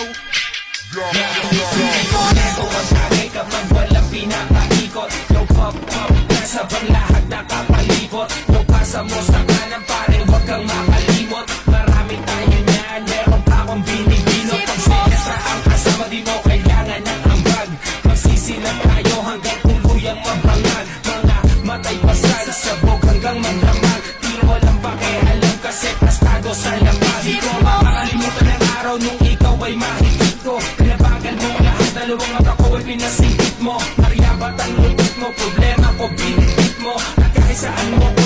Ito ang tagay kapag walang pinapaikot. Yo pop pop, nasa bang lahat nakapalibot. Yo pasa mo sa kanan pare, wag kang makalimot. Marami tayo niyan, meron pa akong binibino. Pag sinasa ang kasama, di mo kailangan ng ambag. Magsisilang tayo hanggang tuluyang mabangag. Mga matay pasal, sabog hanggang magdamag. Tiro walang pakialam kasi pastado sa labas. Di ko makakalimutan ang araw nung ikaw ay mahigit ko. Pinabagal mo lahat, dalawang mata ko ay pinasingkit mo. Mariabat ang lupit mo, problema ko binigit mo. At kahit saan mo ko